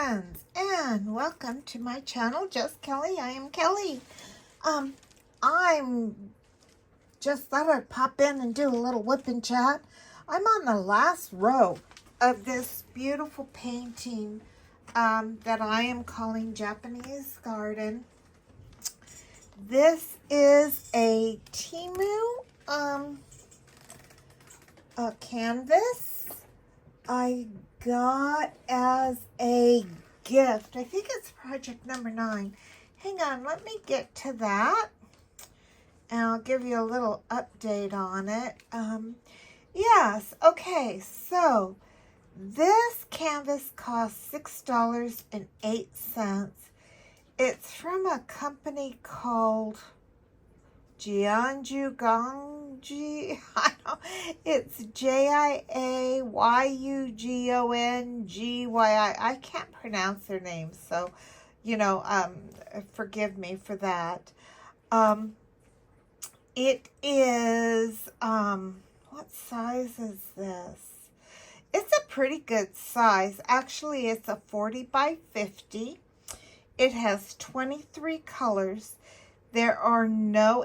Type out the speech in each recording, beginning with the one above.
friends, and welcome to my channel, Just Kelly. I am Kelly. I'm just thought I'd pop in and do a little whip and chat. I'm on the last row of this beautiful painting that I am calling Japanese Garden. This is a Temu canvas I got as a gift. I think it's project number 9. Hang on, let me get to that and I'll give you a little update on it. Yes, okay, so this canvas costs $6.08. It's from a company called Jianju Gongji. It's Jiayugongy. I can't pronounce their name, so forgive me for that. It is what size is this? It's a pretty good size. Actually, it's a 40 by 50. It has 23 colors. There are no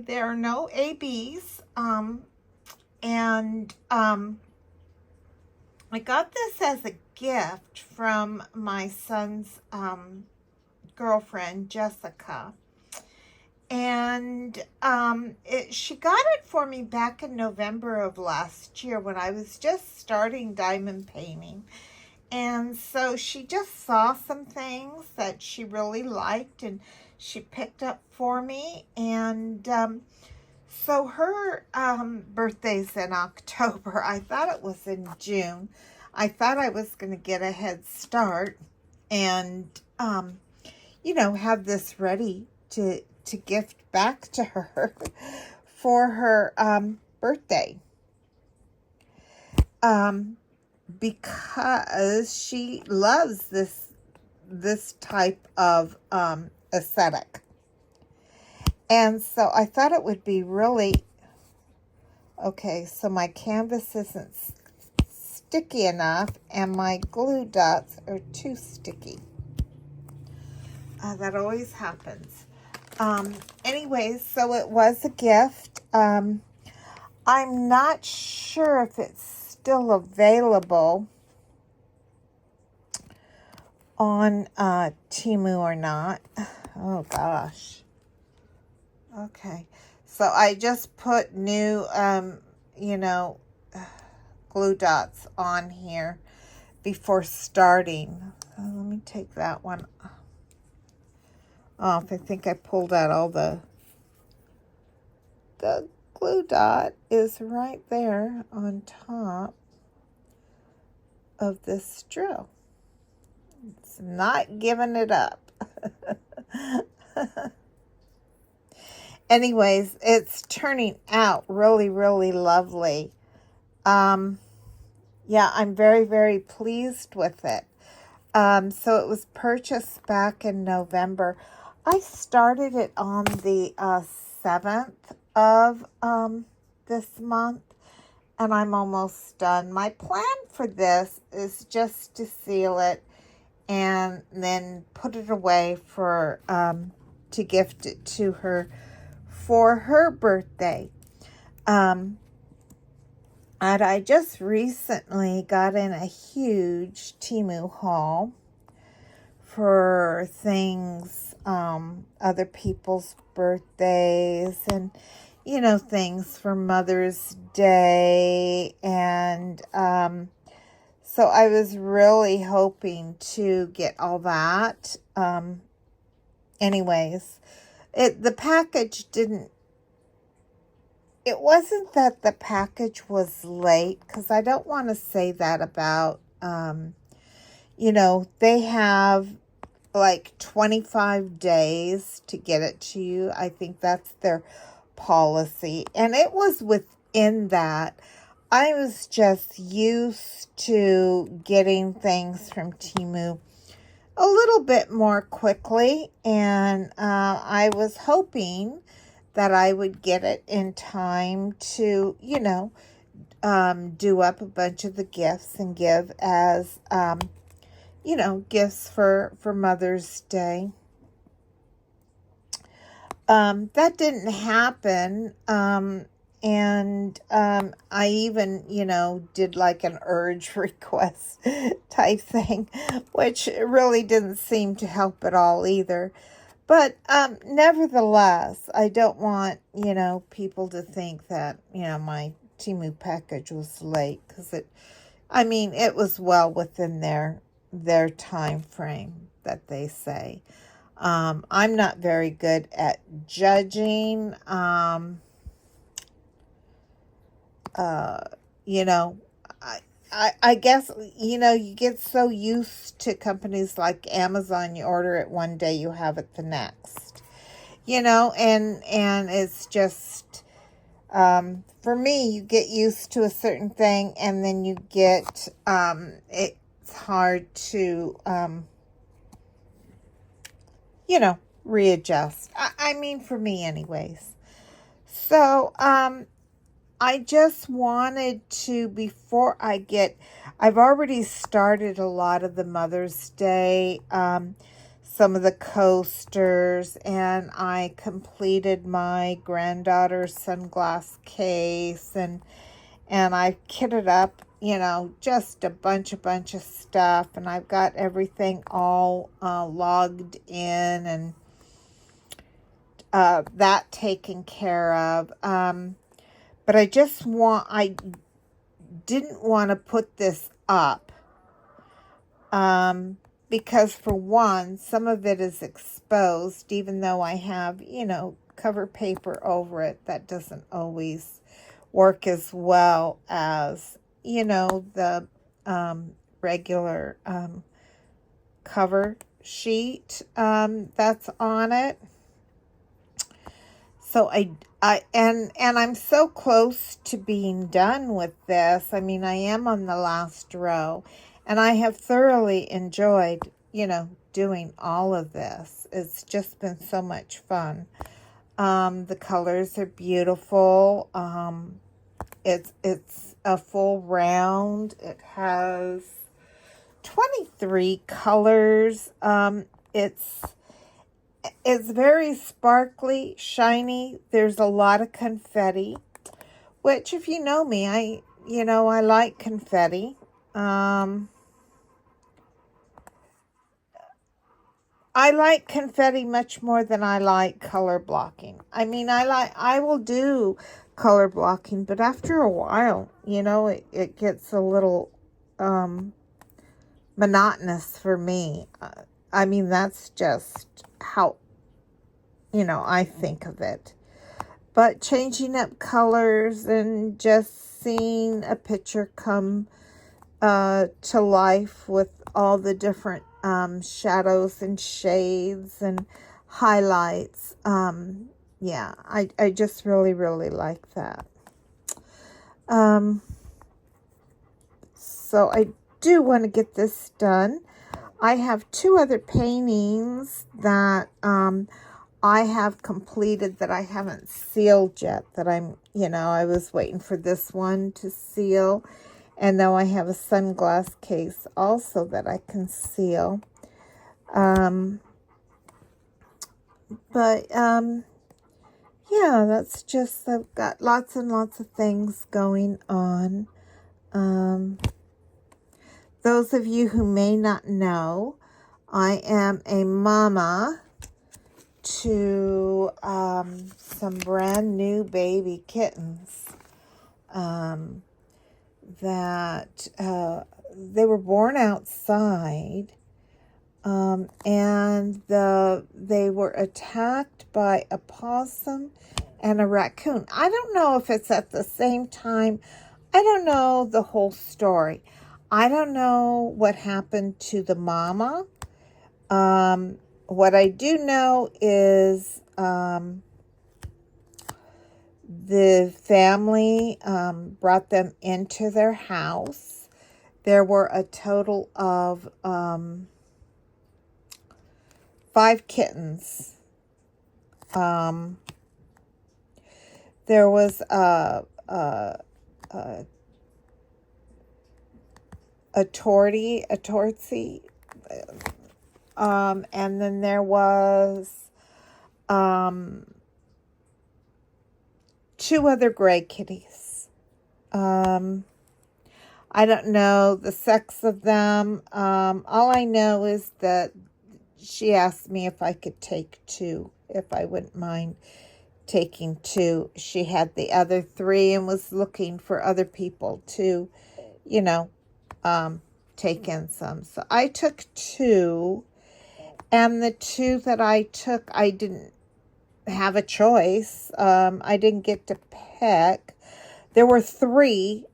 there are no ABs. I got this as a gift from my son's girlfriend, Jessica. And she got it for me back in November of last year when I was just starting diamond painting. And so she just saw some things that she really liked and she picked up for me. And so her birthday's in October. I thought it was in June. I thought I was going to get a head start and, have this ready to gift back to her for her birthday. Because she loves this type of aesthetic. And so I thought it would be really okay. So my canvas isn't sticky enough and my glue dots are too sticky. That always happens. Anyways, so it was a gift. I'm not sure if it's still available on Temu or not. Oh gosh. Okay, so I just put new glue dots on here before starting. Let me take that one off. I think I pulled out all the glue dot is right there on top of this drill. It's not giving it up. Anyways, it's turning out really, really lovely. Yeah, I'm very, very pleased with it. So it was purchased back in November. I started it on the 7th of this month, and I'm almost done. My plan for this is just to seal it and then put it away for to gift it to her for her birthday. And I just recently got in a huge Temu haul for things, other people's birthdays and, things for Mother's Day. And so I was really hoping to get all that. Anyways, the package didn't, it wasn't that the package was late, because I don't want to say that about, they have like 25 days to get it to you. I think that's their policy. And it was within that. I was just used to getting things from Temu a little bit more quickly. And I was hoping that I would get it in time to, do up a bunch of the gifts and give as, gifts for Mother's Day. That didn't happen. And I even, did like an urge request type thing, which really didn't seem to help at all either. But nevertheless, I don't want, people to think that, my Temu package was late, because it was well within their time frame that they say. I'm not very good at judging. You know, I guess, you get so used to companies like Amazon, you order it one day, you have it the next, and it's just, for me, you get used to a certain thing, and then you get, it's hard to, readjust. For me anyways. So, I just wanted to, before I've already started a lot of the Mother's Day, some of the coasters, and I completed my granddaughter's sunglass case, and I kitted up, just a bunch of stuff, and I've got everything all logged in, and that taken care of. But I didn't want to put this up, because for one, some of it is exposed, even though I have, cover paper over it. That doesn't always work as well as, the regular cover sheet that's on it. So and I'm so close to being done with this. I am on the last row, and I have thoroughly enjoyed, doing all of this. It's just been so much fun. The colors are beautiful. It's a full round. It has 23 colors. It's very sparkly, shiny. There's a lot of confetti, which, if you know me, I like confetti. I like confetti much more than I like color blocking. I will do color blocking, but after a while, it gets a little monotonous for me. That's just how, I think of it. But changing up colors and just seeing a picture come to life with all the different shadows and shades and highlights. I just really, really like that. So I do want to get this done. I have 2 other paintings that I have completed that I haven't sealed yet, that I was waiting for this one to seal. And now I have a sunglass case also that I can seal. Yeah, that's just, I've got lots and lots of things going on. Those of you who may not know, I am a mama to some brand new baby kittens that they were born outside, and they were attacked by a possum and a raccoon. I don't know if it's at the same time. I don't know the whole story. I don't know what happened to the mama. What I do know is the family brought them into their house. There were a total of 5 kittens. There was a tortsy. And then there was 2 other gray kitties. I don't know the sex of them. All I know is that she asked me if I could take 2, if I wouldn't mind taking 2. She had the other 3 and was looking for other people to, take in some. So I took 2, and the 2 that I took, I didn't have a choice. I didn't get to pick. There were 3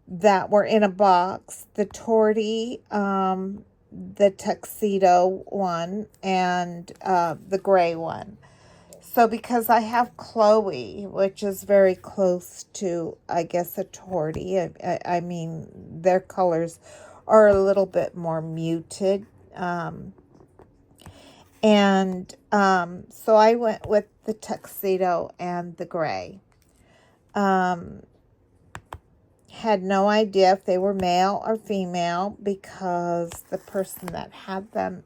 that were in a box: the tortie, the tuxedo one, and the gray one. So because I have Chloe, which is very close to, I guess, a tortie, I mean, their colors are a little bit more muted. So I went with the tuxedo and the gray. Had no idea if they were male or female because the person that had them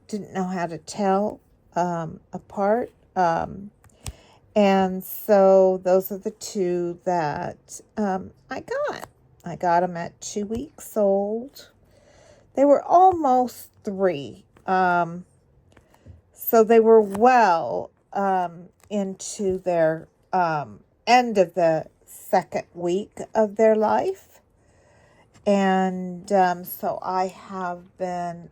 didn't know how to tell apart. And so those are the 2 that I got. I got them at 2 weeks old. They were almost 3. So they were well into their end of the 2nd week of their life. And so I have been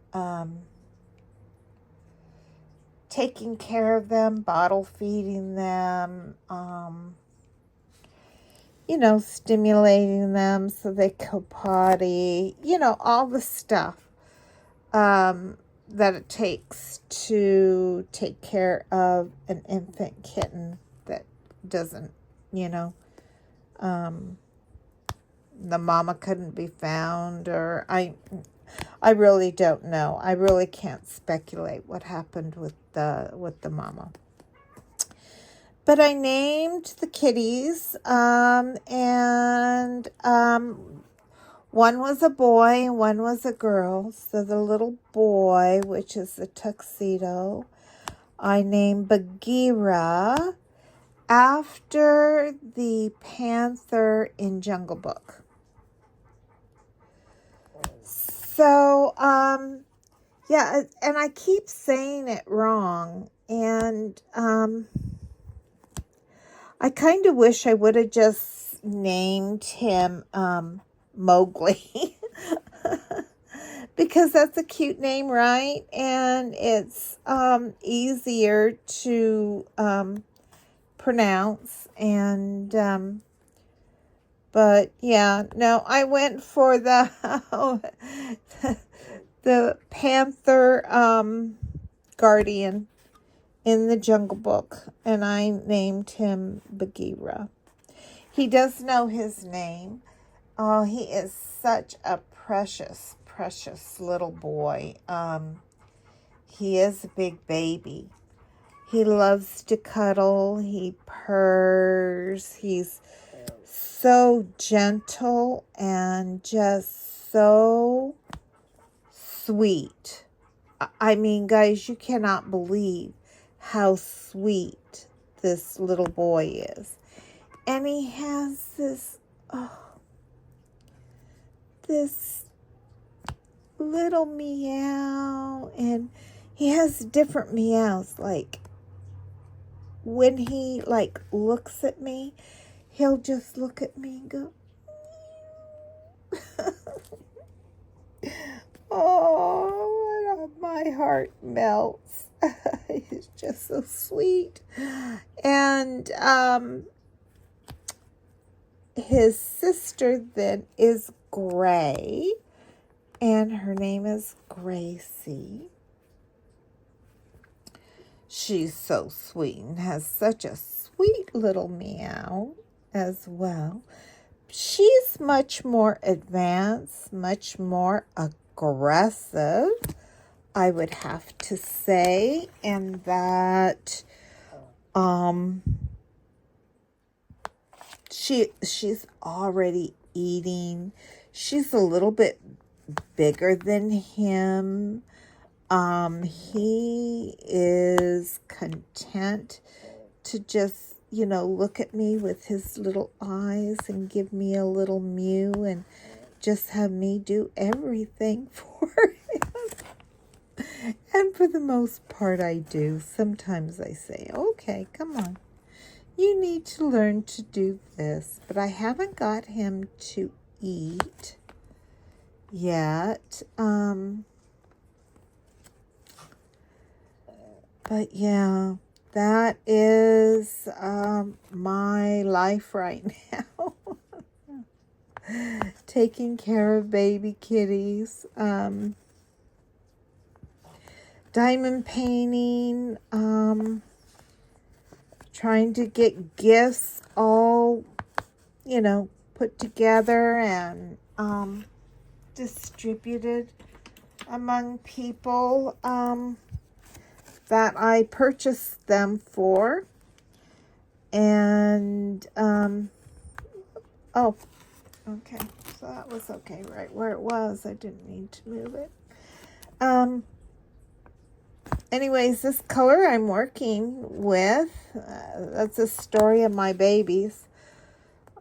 taking care of them, bottle feeding them, stimulating them so they go potty, all the stuff that it takes to take care of an infant kitten that doesn't, the mama couldn't be found, or I really don't know. I really can't speculate what happened with the mama. But I named the kitties, and one was a boy and one was a girl. So the little boy, which is the tuxedo, I named Bagheera after the panther in Jungle Book. So, yeah, and I keep saying it wrong, and I kind of wish I would have just named him Mowgli, because that's a cute name, right? And it's easier to pronounce, and but yeah, no, I went for the the panther guardian in the Jungle Book, and I named him Bagheera. He does know his name. Oh, he is such a precious, precious little boy. He is a big baby. He loves to cuddle. He purrs. He's so gentle and just so sweet. I mean, guys, you cannot believe how sweet this little boy is. And he has this little meow, and he has different meows. Like when he looks at me, he'll just look at me and go, oh, my heart melts. He's just so sweet. And his sister then is Gray, and her name is Gracie. She's so sweet and has such a sweet little meow as well. She's much more advanced, much more aggressive, I would have to say, and that she's already eating. She's a little bit bigger than him. He is content to just, look at me with his little eyes and give me a little mew and just have me do everything for him. And for the most part, I do. Sometimes I say, okay, come on. You need to learn to do this. But I haven't got him to eat yet. But yeah, that is my life right now. Taking care of baby kitties. Diamond painting. Trying to get gifts all, put together and distributed among people that I purchased them for. And, oh, okay. So that was okay, right where it was. I didn't need to move it. Anyways, this color I'm working with, that's a story of my babies.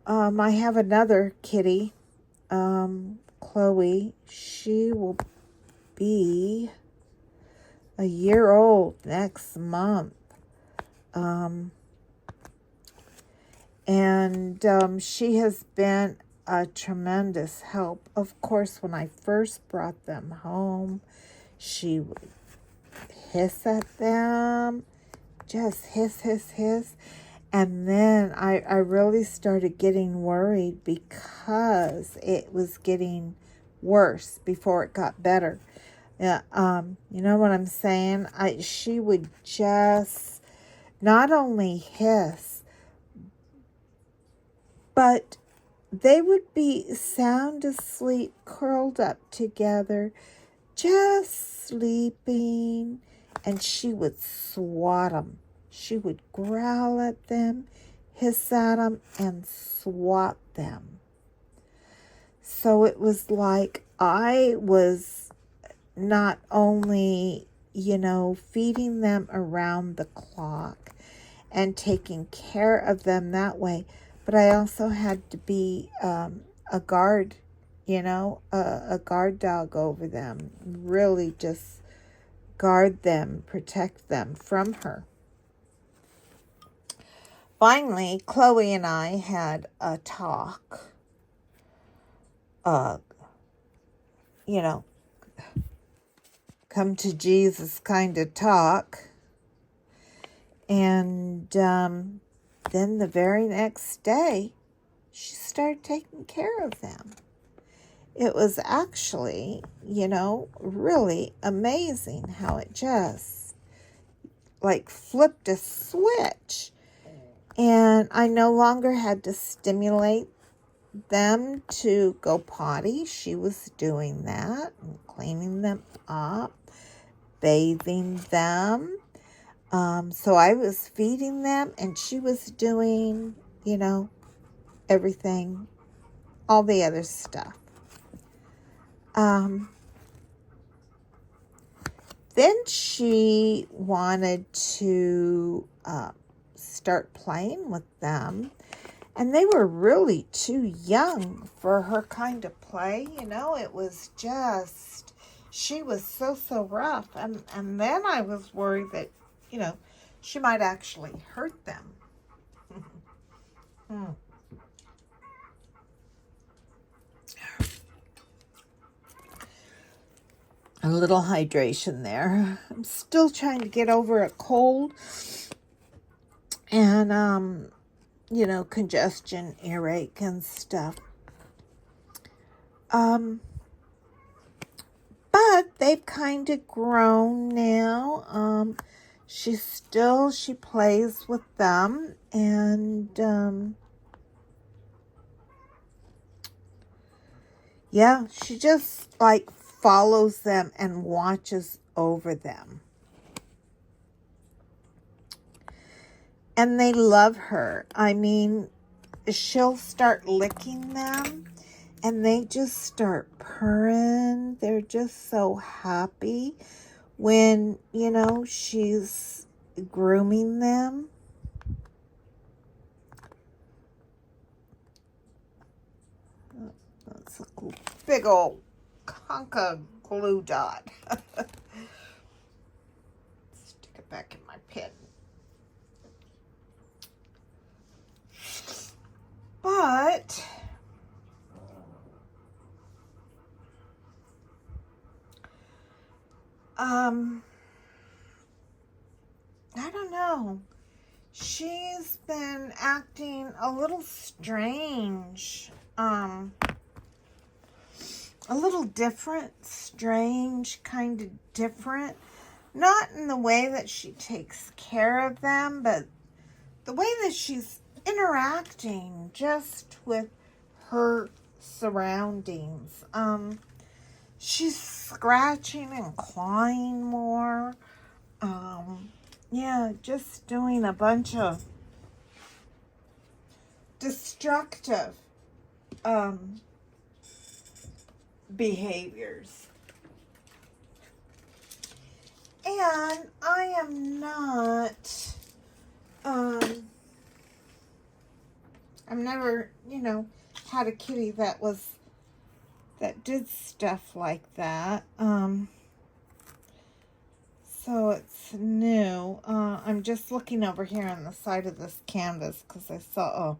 I have another kitty, Chloe. She will be a year old next month. She has been a tremendous help. Of course, when I first brought them home, she would hiss at them, just hiss. And then I really started getting worried because it was getting worse before it got better. Yeah, you know what I'm saying? She would just not only hiss, but they would be sound asleep, curled up together, just sleeping, and she would swat them. She would growl at them, hiss at them, and swat them. So it was like I was not only, feeding them around the clock and taking care of them that way, but I also had to be a guard, a guard dog over them. Really just guard them, protect them from her. Finally, Chloe and I had a talk. Come to Jesus kind of talk. And then the very next day, she started taking care of them. It was actually, really amazing how it just flipped a switch. And I no longer had to stimulate them to go potty. She was doing that and cleaning them up, bathing them. So I was feeding them and she was doing, everything, all the other stuff. Then she wanted to start playing with them. And they were really too young for her kind of play. It was just, she was so rough. And then I was worried that, she might actually hurt them. A little hydration there. I'm still trying to get over a cold. And, congestion, earache, and stuff. But they've kind of grown now. She plays with them. And, she just, follows them and watches over them. And they love her. I mean, she'll start licking them and they just start purring. They're just so happy when, you know, she's grooming them. That's a big old hunk of glue dot. Stick it back in my pen. But I don't know. She's been acting a little strange. A little different, strange, kind of different. Not in the way that she takes care of them, but the way that she's interacting just with her surroundings. She's scratching and clawing more. Yeah, just doing a bunch of destructive behaviors. And I am not, I've never, you know, had a kitty that did stuff like that. So it's new. I'm just looking over here on the side of this canvas because I saw,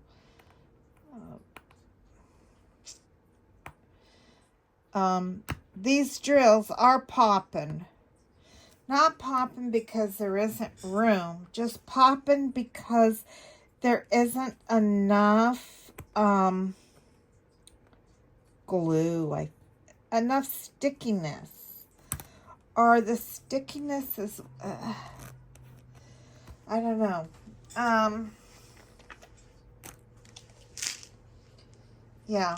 these drills are popping. Not popping because there isn't room, just popping because there isn't enough glue, enough stickiness. Or the stickiness is, I don't know. Yeah.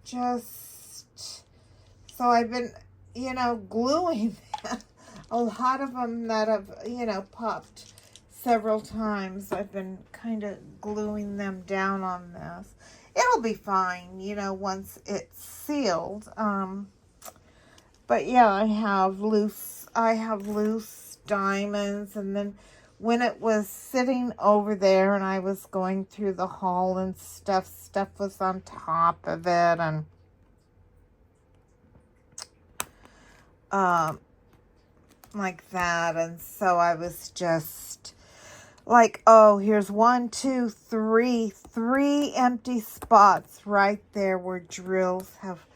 Just, so I've been, you know, gluing a lot of them that have, you know, popped several times. I've been kind of gluing them down on this. It'll be fine, you know, once it's sealed. But yeah, I have loose diamonds, and then when it was sitting over there and I was going through the haul and stuff was on top of it, and like that. And so I was just like, oh, here's 1, 2, 3 empty spots right there where drills have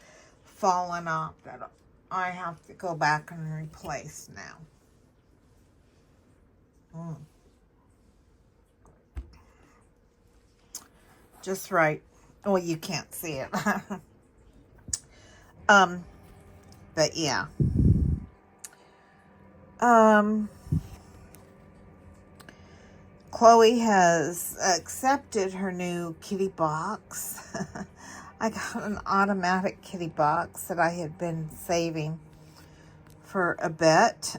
fallen off that I have to go back and replace now. Just right. Well, you can't see it. But yeah. Chloe has accepted her new kitty box. I got an automatic kitty box that I had been saving for a bit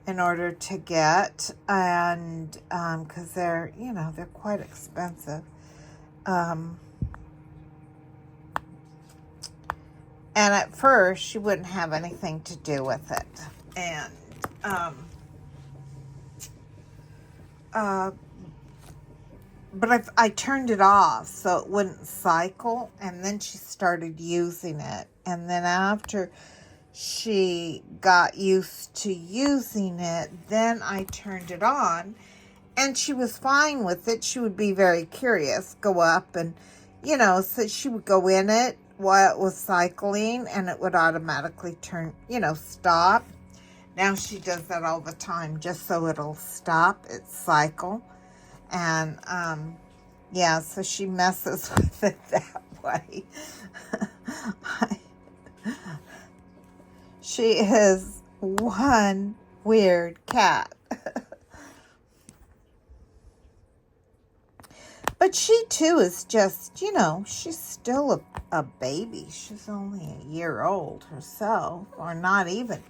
in order to get, and because they're, you know, they're quite expensive. And at first she wouldn't have anything to do with it, and but I turned it off so it wouldn't cycle, and then she started using it. And then after she got used to using it, then I turned it on, and she was fine with it. She would be very curious, go up and, you know, so she would go in it while it was cycling, and it would automatically turn, you know, stop. Now she does that all the time just so it'll stop its cycle. And yeah, so she messes with it that way. She is one weird cat. But she too is just, you know, she's still a baby. She's only a year old herself, or not even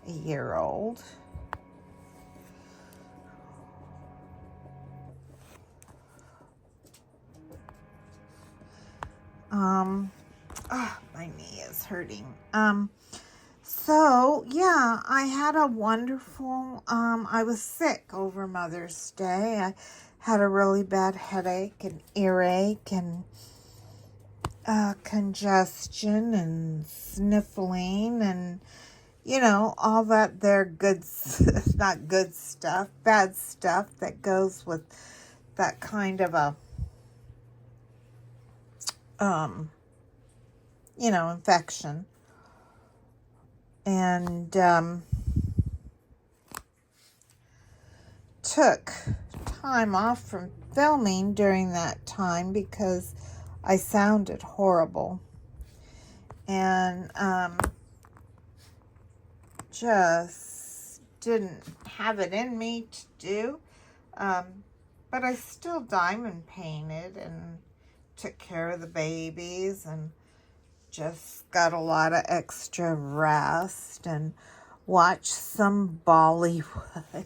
a year old. My knee is hurting. So yeah, I had a wonderful, I was sick over Mother's Day. I had a really bad headache and earache and congestion and sniffling and, you know, all that there good, not good stuff, bad stuff that goes with that kind of a, you know, infection. And took time off from filming during that time because I sounded horrible. And just didn't have it in me to do. But I still diamond painted and took care of the babies and just got a lot of extra rest and watched some Bollywood.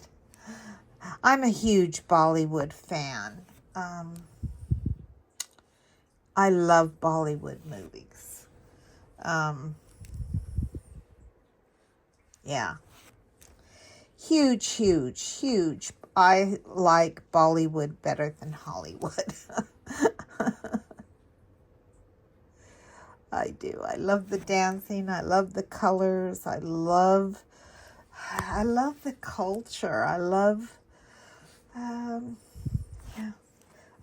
I'm a huge Bollywood fan. I love Bollywood movies. Yeah. Huge. I like Bollywood better than Hollywood. I do. I love the dancing. I love the colors. I love the culture. I love, yeah.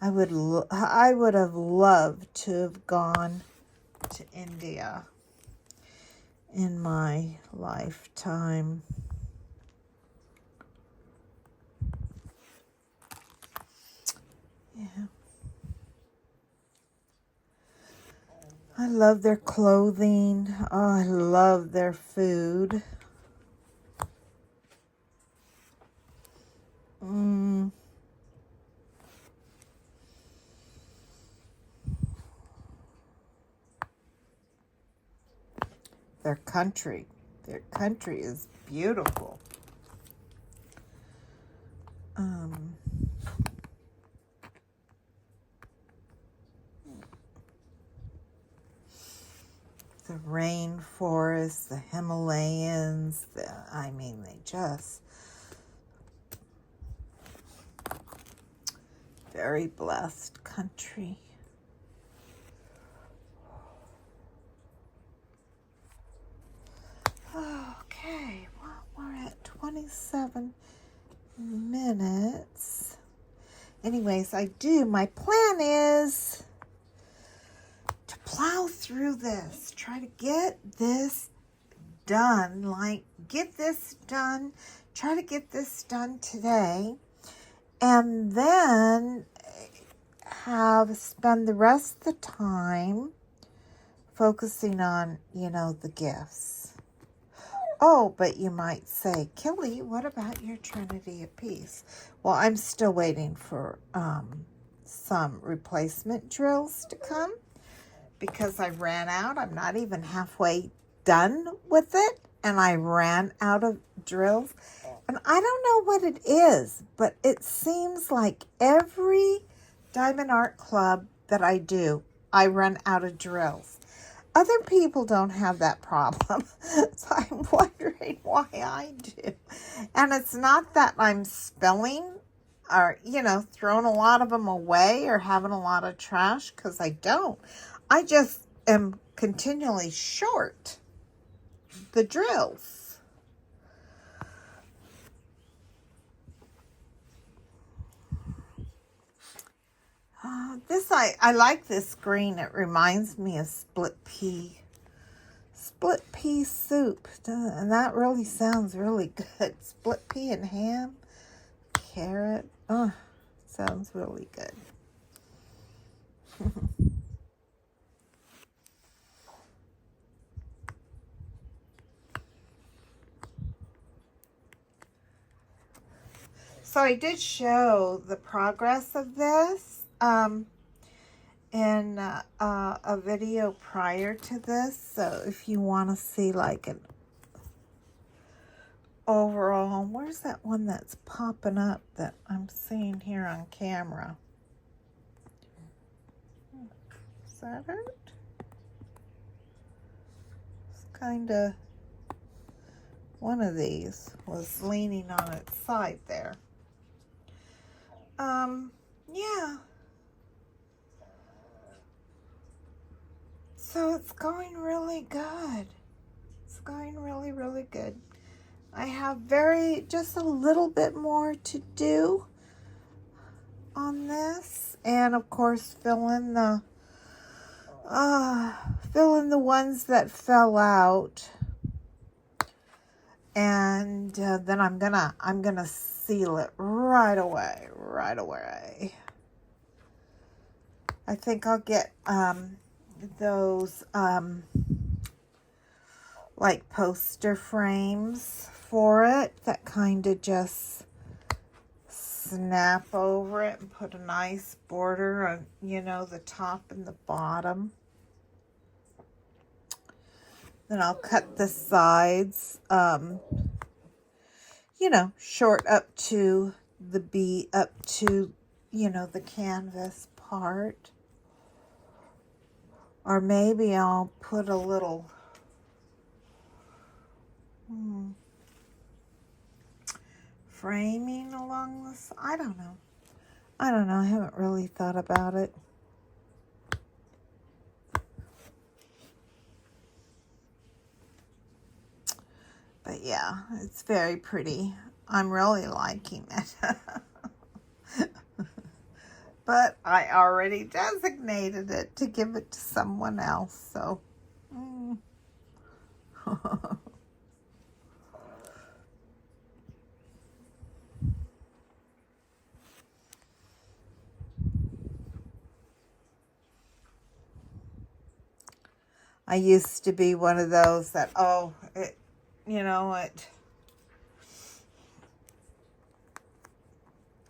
I would have loved to have gone to India in my lifetime. Yeah. I love their clothing. Oh, I love their food. Their country. Their country is beautiful. The rainforest, the Himalayas, they just very blessed country. Okay, well, we're at 27 minutes. Anyways, my plan is to plow through this, try to get this done, try to get this done today, and then spend the rest of the time focusing on, the gifts. Oh, but you might say, Kelly, what about your Trinity of Peace? Well, I'm still waiting for some replacement drills to come because I ran out. I'm not even halfway done with it, and I ran out of drills. And I don't know what it is, but it seems like every Diamond Art Club that I do, I run out of drills. Other people don't have that problem, so I'm wondering why I do. And it's not that I'm spilling or, throwing a lot of them away or having a lot of trash, because I don't. I just am continually short the drills. I like this green. It reminds me of split pea soup, and that really sounds really good. Split pea and ham, carrot. Oh, sounds really good. So I did show the progress of this in a video prior to this. So if you want to see like an overall, where's that one that's popping up that I'm seeing here on camera? Is that it? kind of, one of these was leaning on its side there. Yeah. So it's going really good. It's going really, really good. I have just a little bit more to do on this. And of course, fill in the ones that fell out. And then I'm gonna seal it right away. I think I'll get those like poster frames for it that kind of just snap over it and put a nice border on, you know, the top and the bottom. Then I'll cut the sides, you know, short up to you know, the canvas part. Or maybe I'll put a little framing along this. I don't know. I haven't really thought about it. But yeah, it's very pretty. I'm really liking it. But I already designated it to give it to someone else, so. I used to be one of those that,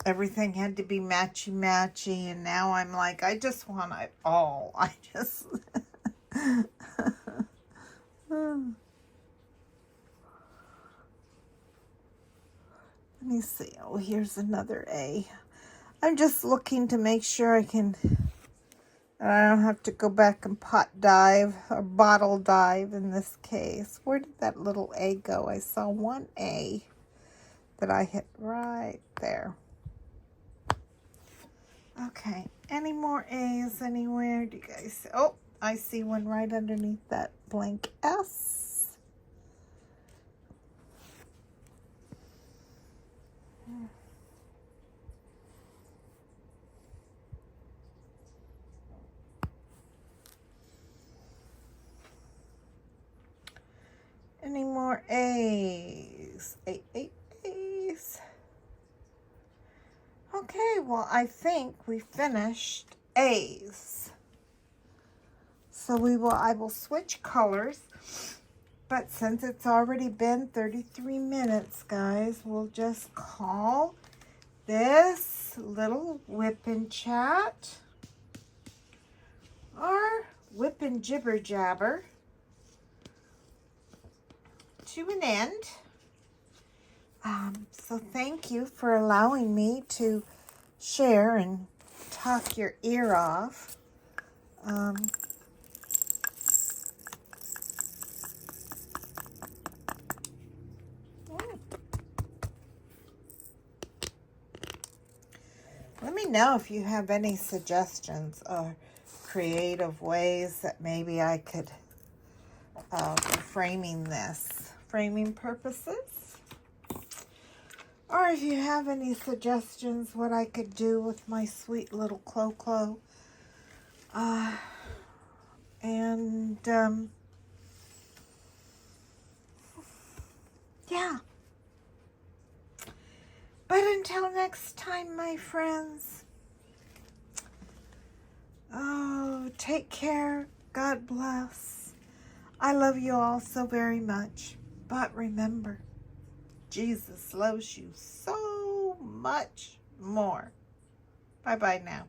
everything had to be matchy, and now I'm like, I just want it all. I just... Let me see. Oh, here's another A. I'm just looking to make sure I don't have to go back and pot dive or bottle dive in this case. Where did that little A go? I saw one A that I hit right there. Okay, any more A's anywhere? Do you guys see? Oh, I see one right underneath that blank S. Any more A's? A's. Okay, well, I think we finished A's. So I will switch colors. But since it's already been 33 minutes, guys, we'll just call this little whip and chat or whip and jibber jabber to an end. So thank you for allowing me to share and talk your ear off. Let me know if you have any suggestions or creative ways that maybe I could for framing purposes. Or if you have any suggestions what I could do with my sweet little Clo-Clo. Yeah. But until next time, my friends. Oh, take care. God bless. I love you all so very much. But remember, Jesus loves you so much more. Bye-bye now.